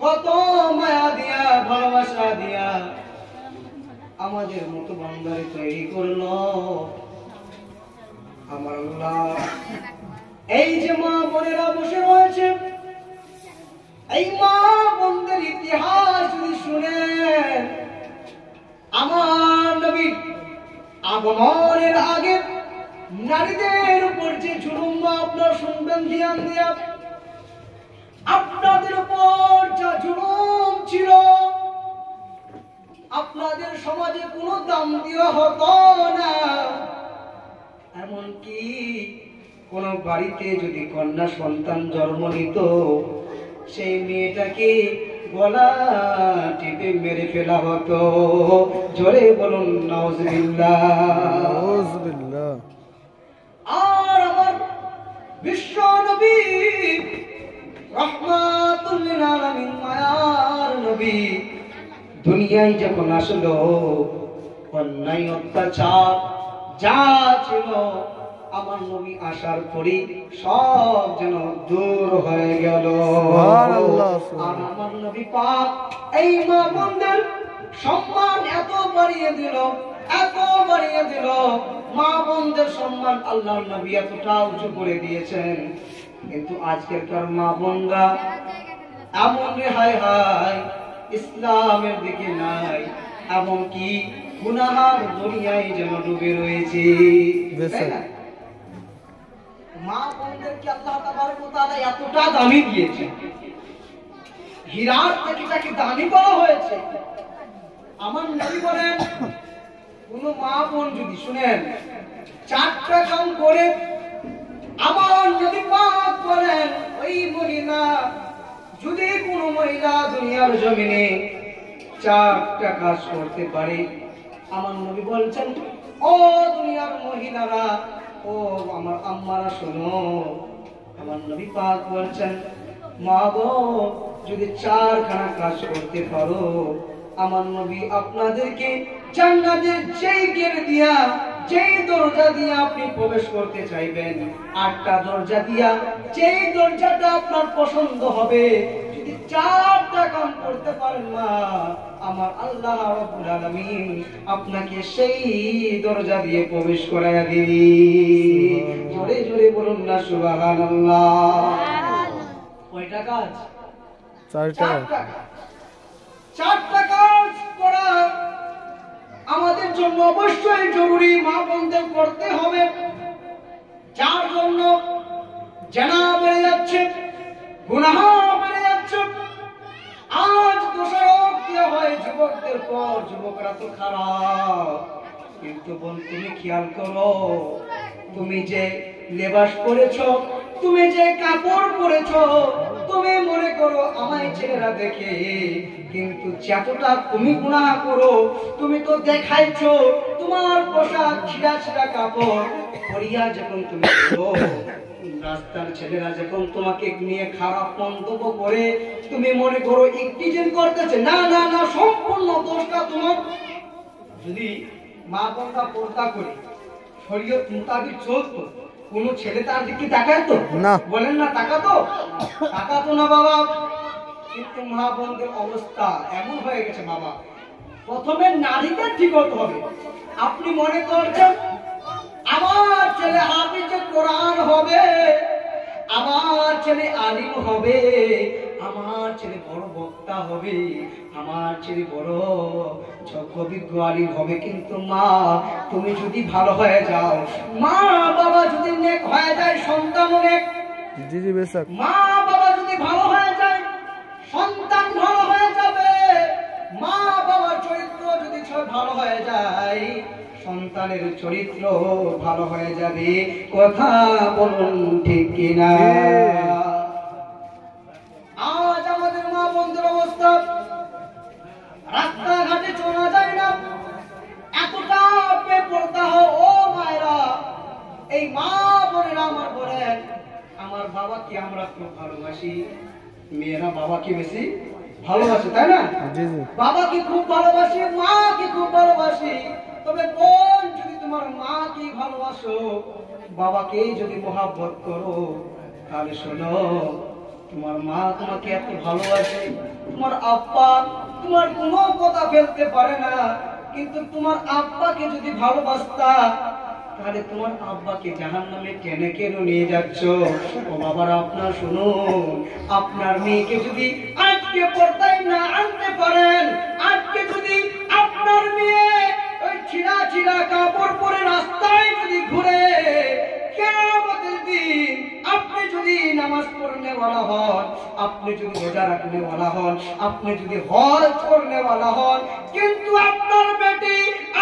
কত মায়া দিয়া ভালোবাসা দিয়া আমাদের মতো বান্দারে তৈরি করলো আমার আল্লাহ। এই যে মা বোনেরা বসে রয়েছে, এই মা বোনদের ইতিহাস যদি শুনেন, আমার নবী আগমনের আগে নারীদের উপর যে জুলুম আপনারা শুনবেন ধ্যান দিয়া, আপনাদের উপর যা জুলুম ছিল, আপনাদের সমাজে কোনো দাম দেওয়া হতো না। এমনকি কোন বাড়িতে যদি কন্যা সন্তান জন্ম নিত, সেই মেয়েটাকে গলা টিপে মেরে ফেলা হতো। জোরে বলুন নাউজুবিল্লাহ। নাউজুবিল্লাহ। আর আমার বিশ্ব নবী রাহমাতুল লিল আলামিন মায়ার নবী দুনিয়ায় যখন আসলো, অন্যায় অত্যাচার যা ছিল আমার নবী আসার পরে সব যেন দূর হয়ে গেল। সুবহানাল্লাহ। আর আমার নবী পাক এই মা বোনদের সম্মান এত বাড়িয়ে দিল, এত বাড়িয়ে দিল, মা বোনদের সম্মান আল্লাহর নবী এতটা উঁচু করে দিয়েছেন। কিন্তু আজকেরকার মা বোনরা এমন রে, হায় হায়, ইসলামের দিকে নাই, এমনকি গুনাহার দুনিয়ায় যেন ডুবে রয়েছে। মা বোনদেরকে আল্লাহ তাবারক ওয়া তাআলা এতটা দামি দিয়েছে, হীরার থেকে তাকে দামি করা হয়েছে। আমার নবী বলেন, কোন মা বোন যদি শুনেন 4টা কাম করে, আমার নবী পাক বলেন ওই মহিলা, যদি কোন মহিলা দুনিয়ার জমিনে 4টা কাজ করতে পারে, আমার নবী বলছেন, ও দুনিয়ার মহিলারা, ও আমার আম্মারা শোনো, আমার নবী পাক বলছেন, মা গো যদি 4খানা কাজ করতে পারো, আমার নবী আপনাদেরকে জান্নাতের যেই গেট দিয়া, যেই দরজা দিয়া আপনি প্রবেশ করতে চাইবেন, 8টা দরজা দিয়া যেই দরজাটা আপনার পছন্দ হবে, যদি 4টা কাম করতে পারেন মা, আমার আল্লাহ রাব্বুল আলামিন আপনাকে সেই দরজা দিয়ে প্রবেশ করায়া দিবে। জোরে জোরে বলুন না সুবহানাল্লাহ। কয়টা কাজ? 4টা। 4টা কাজ করা আমাদের জন্য অবশ্যই জরুরি, মা বোনদের করতে হবে। যার জন্য জানা বেড়ে যাচ্ছে, গুনাহ বেড়ে যাচ্ছে। আজ দোষারোপ দেওয়া হয় যুবকদের পর, যুবকরা তো খারাপ। কিন্তু বোন তুমি খেয়াল করো, তুমি যে লেবাস পরেছো, তুমি যে কাপড় পরেছো, তুমি মনে করো আমায় ছেলেরা দেখে, কিন্তু যতটা তুমি গুনাহ করো, তুমি তো দেখাইছো তোমার পোশাক ছিঁড়া ছিঁড়া কাপড় পরিয়া যখন তুমি করো, রাস্তার ছেলেরা যখন তোমাকে নিয়ে খারাপ মন্তব্য করে, তুমি মনে করো ইকটিজেন করতেছে। না না না, সম্পূর্ণ দোষটা তোমার। যদি মা বোনরা পর্দা করে শরীয়ত মোতাবেক চলতো, কোন ছেলে তার দিকে তাকাতো না? বলেন না তাকাতো? তাকাতো না বাবা। কিন্তু মা বোনদের অবস্থা এমন হয়ে গেছে বাবা, প্রথমে নারীকে ঠিক হতে হবে। আপনি মনে করছেন আমার ছেলে হাফিজে কোরআন হবে, আমার ছেলে আলিম হবে, আমার ছেলে বড় বক্তা হবে, আমার ছেলে বড় যোগ্য আলিম হবে। কিন্তু মা তুমি যদি ভালো হয়ে যাও, মা বাবা যদি নেক হয়ে যায়, সন্তান নেক। জি জি বেশক। মা বাবা যদি ভালো হয়ে যায়, সন্তান ভালো হয়ে যাবে। মা বাবার চরিত্র যদি ভালো হয়ে যায়, সন্তানের চরিত্র ভালো হয়ে যাবে। কথা বলুন ঠিক কিনা? আজ আমাদের মা বোনদের অবস্থা, রাস্তাঘাটে চলা যায় না, এতটা বেপরদা। ও মায়েরা, এই মা বোনেরা আমার বলেন, আমার বাবাকে আমরা খুব ভালোবাসি। মেয়েরা বাবাকে বেশি ভালোবাসে, তাই না? জি জি। বাবাকে খুব ভালোবাসি, মাকে খুব ভালোবাসি। তবে বোন, যদি তোমার মাকে ভালোবাসো, বাবাকে যদি মহব্বত করো, তাহলে শোনো, তোমার মা তোমাকে এত ভালোবাসে, তোমার আব্বা তোমার কোনো কথা ফেলতে পারে না, কিন্তু তোমার আব্বাকে যদি ভালোবাসতা তাহলে তোমার আব্বাকে জাহান্নামে টেনে কেন নিয়ে যাচ্ছ? ও বাবারা, আপনার শুনুন, আপনার মেয়েকে যদি আজকে পর্দায় না আনতে পারেন, আজকে যদি আপনার মেয়ে ওই ছিঁড়া ছিঁড়া কাপড় পরে রাস্তায় যদি ঘুরে, কিয়ামতের দিন আপনি যদি নামাজ পড়নে वाला হন, আপনি যদি রোজা রাখনে वाला হন, আপনি যদি হজ করনে वाला হন, কিন্তু আপনার বেটি,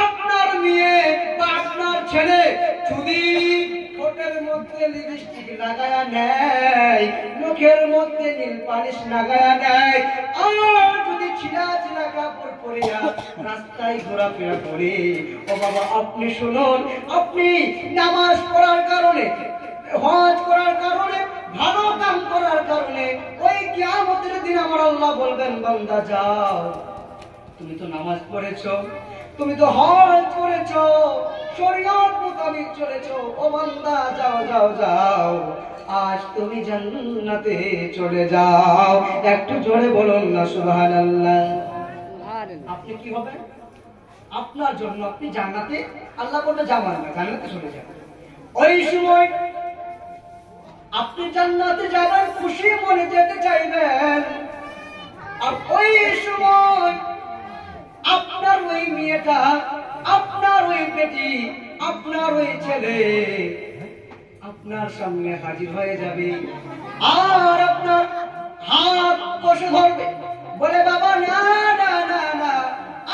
আপনার মেয়ে বা আপনার ছেলে যদি ঠোঁটের মধ্যে লিপস্টিক লাগায়া নেয়, মুখের মধ্যে নীল পালিশ লাগায়া নেয়, আর যদি ছিঁড়া ছিঁড়া কাপড় পরিয়া রাস্তায় ঘোরাফেরা করে, ও বাবা আপনি শুনুন, আপনি নামাজ পড়ার কারণে, হজ করার কারণে, ভালো কাম করার কারণে ওই কিয়ামতের দিন আমার আল্লাহ বলবেন, বান্দা যাও, তুমি তো নামাজ পড়েছো, তুমি তো হজ করেছো, শরীয়ত মোতাবেক চলেছো, ও বান্দা যাও যাও যাও, আজ তুমি জান্নাতে চলে যাও। একটু জোরে বলুন না সুবহানাল্লাহ। আপনি কি হবে? আপনার জন্য আপনি জান্নাতে, আল্লাহ বলতে যাবেন না, জান্নাতে চলে যাবেন। ওই সময় আপনি জান্নাতে যাবেন, খুশি মনে যেতে চাইবেন, আর ওই সময় আপনার ওই মেয়েটা, আপনার ওই বেটি, আপনার ওই ছেলে আপনার সামনে হাজির হয়ে যাবে, আর আপনার হাত কষে ধরবে, বলে বাবা না না না না,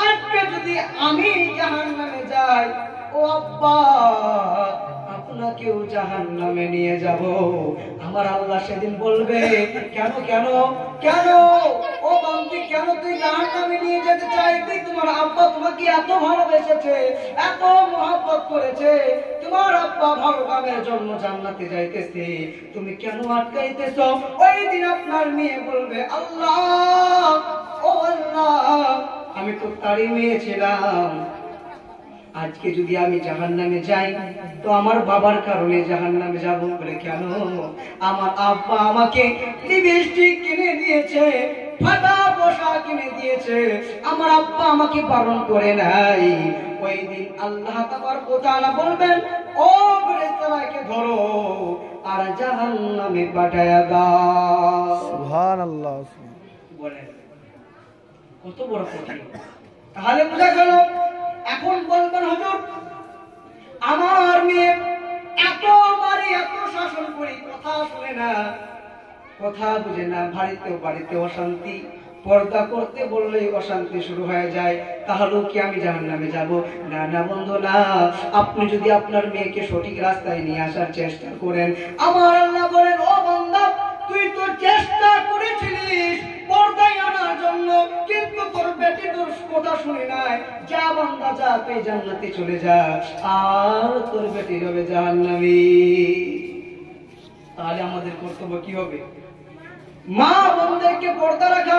আজকে যদি আমি জাহান্নামে যাই, ও আব্বা আপনাকেও জাহান্নামে নিয়ে যাব। আমার আল্লাহ সেদিন বলবে, কেন কেন কেন, ও বান্দি কেন তুই জাহান্নামে নিয়ে যেতে চাইবি? তোমার আব্বা তোমাকে এত ভালোবেসেছে, এত মহব্বত করেছে, তোমার আব্বা ভালো কামের জন্য জান্নাতে যাইতেছে, তুমি কেন আটকাইতেছ? ওই দিন আপনার মেয়ে বলবে, আল্লাহ, ও আল্লাহ, আমি তো তারই মেয়ে ছিলাম, আজকে যদি আমি জাহান্নামে যাই তো আমার বাবার কারণে জাহান্নামে যাব। বলে কেন? আমার আব্বা আমাকে লিপস্টিক কিনে দিয়েছে, ফাটা পোশাক কিনে দিয়েছে, আমার আব্বা আমাকে বারণ করে নাই। ওই দিন আল্লাহ তাবারক ওয়া তাআলা বলবেন, ও ফেরেশতাকে ধরো আর জাহান্নামে পাঠায়া দাও। সুবহানাল্লাহ। বলেন কত বড় কথা। তাহলে বোঝা গেল, এখন বলবেন হুজুর আমার মেয়ে এত মারি, এত শাসন করি, কথা শুনে না, কথা বুঝে না, বাড়িতে অশান্তি, পর্দা করতে বললেই অশান্তি শুরু হয়ে যায়, তাহলেও কি আমি জাহান্নামে যাব? না না বন্ধু না, আপনি যদি আপনার মেয়েকে সঠিক রাস্তায় নিয়ে আসার চেষ্টা করেন, আমার আল্লাহ বলেন, ও বান্দা তুই তো চেষ্টা করেছিলিস পর্দায় আনার জন্য, কিন্তু তোর বেটি তোর কথা শুনে নাই, যা বান্দা যা, তুই জান্নাতে চলে যা, আর তোর বেটি হবে জাহান্নামী। তাহলে আমাদের কর্তব্য কি হবে? মা বোনদেরকে পর্দা রাখা,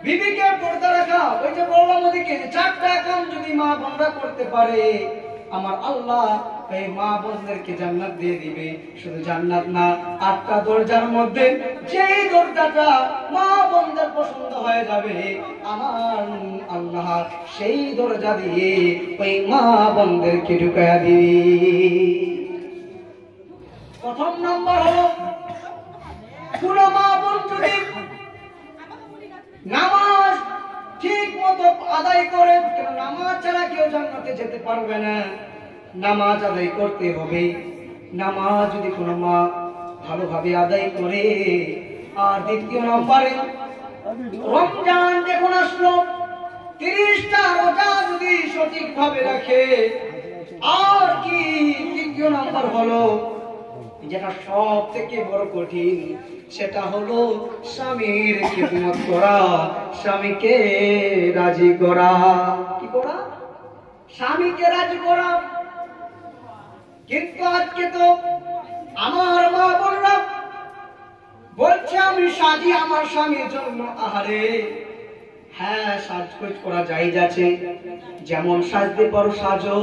বিবিকে পর্দা রাখা। ওই যে বললাম ওদিকে, চারটা কাম যদি মা বোনরা করতে পারে, আমার আল্লাহ এই মা বোনদেরকে জান্নাত দিয়ে দিবে। শুধু জান্নাত না, 8টা দরজার মধ্যে যেই দরজাটা মা বোনদের পছন্দ হয়ে যাবে, আমার আল্লাহ সেই দরজা দিয়ে ওই মা বোনদেরকে ঢুকায়া দিবে। প্রথম নাম্বার হলো, কোন মা বোন যদি নামাজ ঠিক মতো আদায় করে, নামাজ ছাড়া কেউ জান্নাতে যেতে পারবে না, নামাজ আদায় করতে হবে। নামাজ যদি কোনো মা ভালোভাবে আদায় করে, আর দ্বিতীয় নম্বরে রমজান যখন আসলো, 30টা রোজা যদি সঠিকভাবে রাখে, আর কি তৃতীয় নম্বর হলো যেটা সব থেকে বড় কঠিন, সেটা হলো স্বামীর খিদমত করা, স্বামীকে রাজি করা। কি করা? স্বামীকে রাজি করা। কিন্তু আজকে তো আমার মা বোনরা বলছে আমি সাজি আমার স্বামীর জন্য। আহারে, হ্যাঁ সাজগোজ করা জায়েজ আছে, যেমন সাজতে পারো সাজো,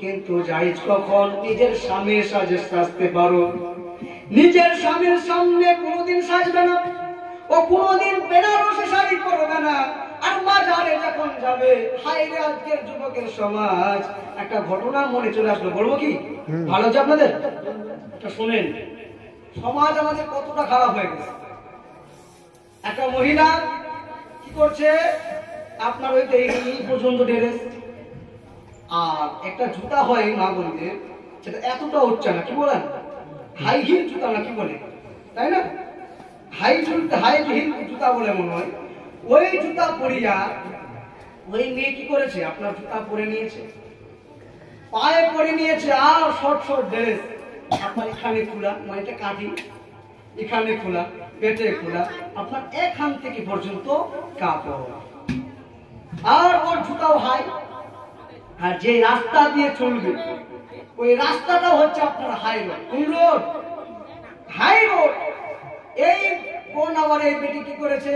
কিন্তু জায়েজ কখন? নিজের স্বামীর সাজে সাজতে পারো। নিজের স্বামীর সামনে কোনোদিন সাজবে না, ও কোনোদিন বেনারসি শাড়ি পরবে না। আর বাজারে যখন যাবে, হায়রে আজকের যুবকের সমাজ। একটা ঘটনা মনে চলে আসলো, বলবো কি? ভালো হচ্ছে আপনাদের? শুনেন, সমাজ আমাদের কতটা খারাপ হয়ে গেছে। একটা মহিলা কি করছে, আপনার ওই এই পর্যন্ত ড্রেস, আর একটা জুতা হয় মা বোনদের, সেটা এতটা উচ্চ না, কি বলেন, হাই হিল জুতা না কি বলে, তাই না? হাই হিল জুতা বলে মনে হয়। ওই জুতা পরিয়া ওই মেয়ে কি করেছে, আপনার জুতা পরে নিয়েছে, পায়ে পরে নিয়েছে, আর শর্ট শর্ট ড্রেস, আপনার এখানে খোলা, মানে এটা কাটি, এখানে খোলা, পেটে খোলা, আপনার এখান থেকে পর্যন্ত কাপড়, আর ওর জুতাও হাই। আর যে রাস্তা দিয়ে চলবে ওই রাস্তাটা হচ্ছে আপনার হাই রোড। কোন রোড? High road. এই কোন আবার এই বেটি কি করেছে,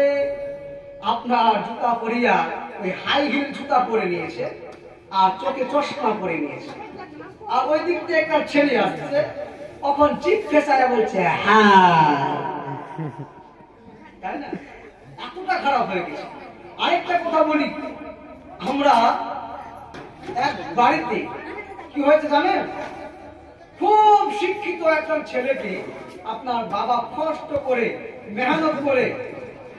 আপনার জুতা পরিয়া ওই হাই হিল জুতা পরে নিয়েছে, আর চোখে চশমা পরে নিয়েছে। আর ওই দিক থেকে একটা ছেলে আসছে, তখন চিপ ফেসায় বলছে হ্যাঁ, তাই না? এতটা খারাপ হয়ে গেছে। আরেকটা কথা বলি, আমরা এক বাড়িতে কি হয়েছে জানেন, খুব শিক্ষিত একটা ছেলেকে আপনার বাবা কষ্ট করে মেহনত করে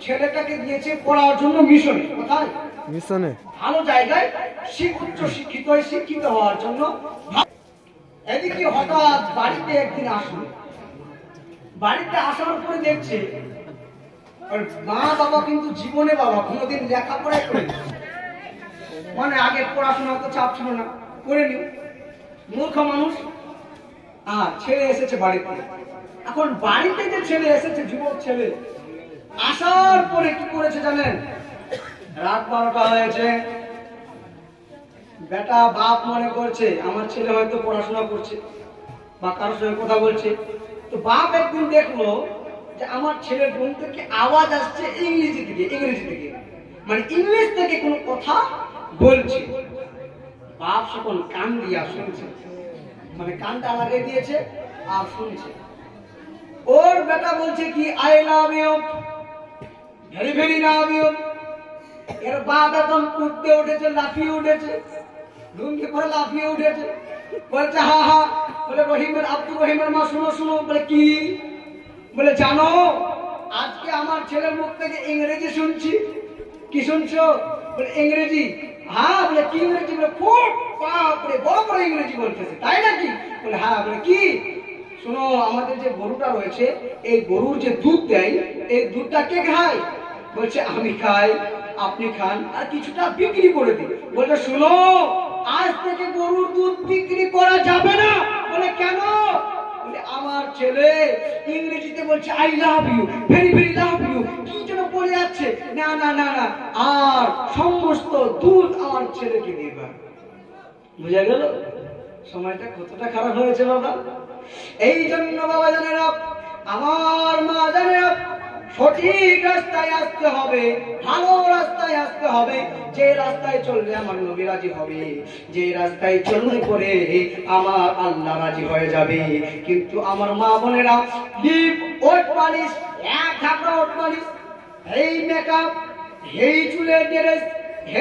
ছেলেটাকে দিয়েছে পড়ার জন্য মিশনে। কোথায়? মিশনে, ভালো জায়গায়, উচ্চ শিক্ষিত হয়ে শিক্ষিত হওয়ার জন্য। এদিকে হঠাৎ বাড়িতে একদিন আসলো, বাড়িতে আসার পরে দেখছে মা বাবা কিন্তু জীবনে বাবা কোনোদিন লেখাপড়াই করে, মানে আগে পড়াশোনা তো চাপ ছিল না, করেনি, মূর্খ মানুষ। আর ছেলে এসেছে বাড়িতে। এখন বাড়িতে যে ছেলে এসেছে, যুবক ছেলে, আসার পরে কি করেছে জানেন, রাত 12টা হয়েছে, বেটা বাপ মনে করছে আমার ছেলে হয়তো পড়াশোনা করছে বা কারোর সঙ্গে কথা বলছে। তো বাপ একদিন দেখলো যে আমার ছেলের রুম থেকে আওয়াজ আসছে ইংরেজি থেকে, মানে ইংলিশ থেকে কোনো কথা বলছে। বাপ সকল কান দিয়া শুনছে, মানে কানটা লাগিয়ে দিয়েছে আর শুনছে। ওর বেটা বলছে কি I love you, very very love you. এর বাপ এখন উঠতে উঠেছে, লাফিয়ে উঠেছে, লুঙ্গি পরে লাফিয়ে উঠেছে, বলছে হা হা। বলে রহিমের, আব্দুর রহিমের মা শুনো শুনো। বলে কি? বলে জানো আজকে আমার ছেলের মুখ থেকে ইংরেজি শুনছি। কি শুনছো? বলে ইংরেজি। হ্যাঁ। বলে কি ইংরেজি? বলে খুব বাপরে বড় বড় ইংরেজি বলতেছে, তাই নাকি? বলে হ্যাঁ। বলে কি? শোনো, আমাদের যে গরুটা রয়েছে, এই গরুর যে দুধ দেয়, এই দুধটা কে খায়? বলছে আমি খাই, আপনি খান, আর কিছুটা বিক্রি করে দিই। বলছে শোনো, আজ থেকে গরুর দুধ বিক্রি করা যাবে না। বলে কেন? বলে আমার ছেলে ইংরেজিতে বলছে I love you, very very love you, কি যেন বলে যাচ্ছে, না না না না, আর সমস্ত দুধ আমার ছেলেকে দিবা। বুঝা গেল সময়টা কতটা খারাপ হয়েছে বাবা? এই জন্য বাবা জানেরা, আমার মা জানেরা, সঠিক রাস্তায় আসতে হবে, ভালো রাস্তায় আসতে হবে। যে রাস্তায় চললে আমার নবী রাজি হবে, যে রাস্তায় চললে পরে আমার আল্লাহ রাজি হয়ে যাবে। কিন্তু আমার মা বোনেরা, লিপ ওট পালিশ, এক ঝাপড়া ওট পালিশ, এই মেকআপ, এই চুলের ড্রেস,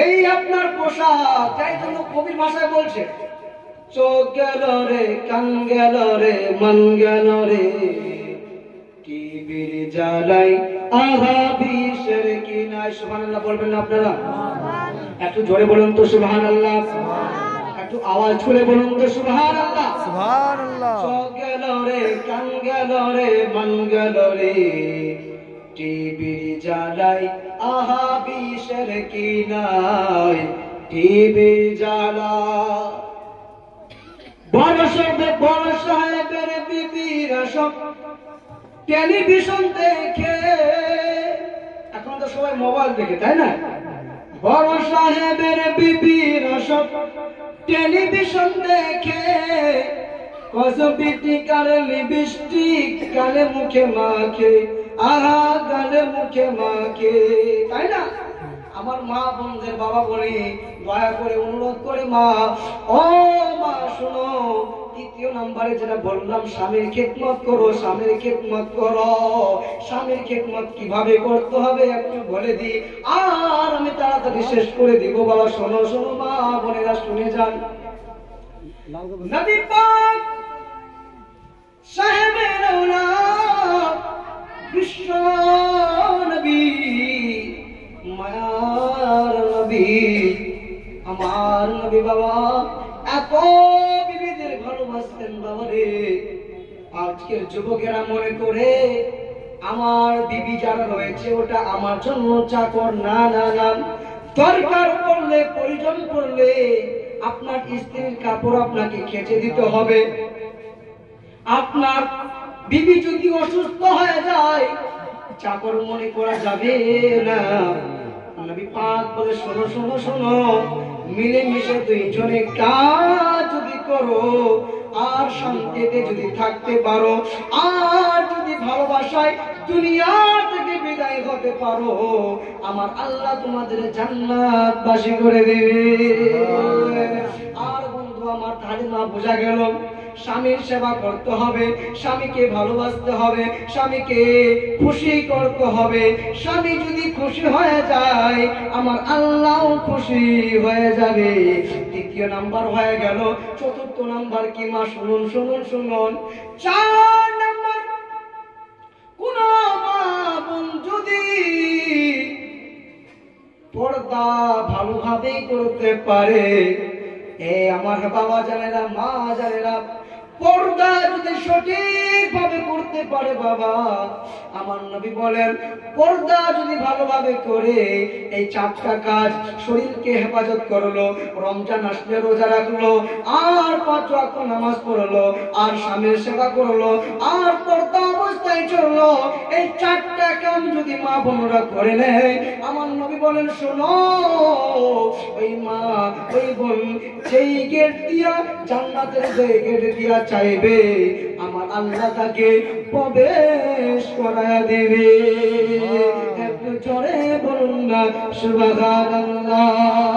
এই আপনার পোশাক, তাই জন্য কবির ভাষায় বলছে চোখ গেল রে, কান গেল রে, মন গেল রে, টিভির জ্বালাই আহা বিষের কিনায়। সুবহানাল্লাহ বলবেন না আপনারা? একটু জোরে বলুন তো সুবহানাল্লাহ, একটু আওয়াজ খুলে বলুন তো সুবহানাল্লাহ। সুবহানাল্লাহ। চোখ গেল রে, কান গেল রে, মন গেল রে, টিভির জ্বালাই আহা বিষের কিনায়, টিভির জ্বালা। বড় সাহেবের বিবিরা সব টেলিভিশন দেখে, এখন তো সবাই মোবাইল দেখে, তাই না? বড় সাহেবের বিবিরা সব টেলিভিশন দেখে, কসমেটিক আর লিপস্টিক গালে মুখে মাখে, আহা গালে মুখে মাখে, তাই না? আমার মা বোনদের বাবা বলে দয়া করে অনুরোধ করে, মা ও মা শোনো, তৃতীয় নম্বরে যেটা বললাম, স্বামীর খেদমত করো, স্বামীর খেদমত করো। স্বামীর খেদমত কিভাবে করতে হবে একটু বলে দিই, আর আমি তাড়াতাড়ি শেষ করে দিব। বাবা শোনো শোনো, মা বোনেরা শুনে যান। নবী পাক সাহেবে রওলাদ বিশ্ব নবী, মায়ার নবী, আমার নবী বাবা এত বিবিদের ভালোবাসতেন বাবা রে। আজকের যুবকেরা মনে করে আমার বিবি যারা রয়েছে ওটা আমার জন্য চাকর। না না না, দরকার পড়লে প্রয়োজন পড়লে আপনার স্ত্রীর কাপড় আপনাকে কেচে দিতে হবে। আপনার বিবি যদি অসুস্থ হয়ে যায় চাকর মনে করা যাবে না। নবী পাক বলে শোনো শোনো শোনো, মিলেমিশে দুইজনে কাজ যদি করো আর শান্তিতে যদি থাকতে পারো আর যদি ভালোবাসায় দুনিয়া থেকে বিদায় হতে পারো, আমার আল্লাহ তোমাদের জান্নাতবাসী করে দেবে। আর বন্ধু আমার তালিমা বোঝা গেল, স্বামীর সেবা করতে হবে, স্বামীকে ভালোবাসতে হবে, স্বামীকে খুশি করতে হবে। স্বামী যদি খুশি হয়ে যায় আমার আল্লাহ খুশি হয়ে যাবে। দ্বিতীয় নাম্বার হয়ে গেল। চতুর্থ নাম্বার কি মা? শুনুন শুনুন শুনুন। 4 নাম্বার, কোন মা বোন যদি পর্দা ভালোভাবে করতে পারে, আমার বাবা জানেরা, মা জানেরা, পর্দা যদি সঠিক ভাবে করতে পারে বাবা, আমার নবী বলেন পর্দা যদি ভালোভাবে করে এই 4টা কাজ, শরীরকে হেফাজত করলো, রমজান আসলে রোজা রাখলো, আর 5 ওয়াক্ত নামাজ পড়লো, আর স্বামীর সেবা করলো, আর পর্দা অবস্থায় চললো, এই 4টা কাম যদি মা বোনরা করে নেয়, আমার নবী বলেন শোনো, ওই মা ওই বোন সেই গেট দিয়া, জান্নাতের যে গেট দিয়া চাইবে আমার আল্লাহ তাকে প্রবেশ করায়া দেবে। একটু জোরে বলুন না সুবহানাল্লাহ।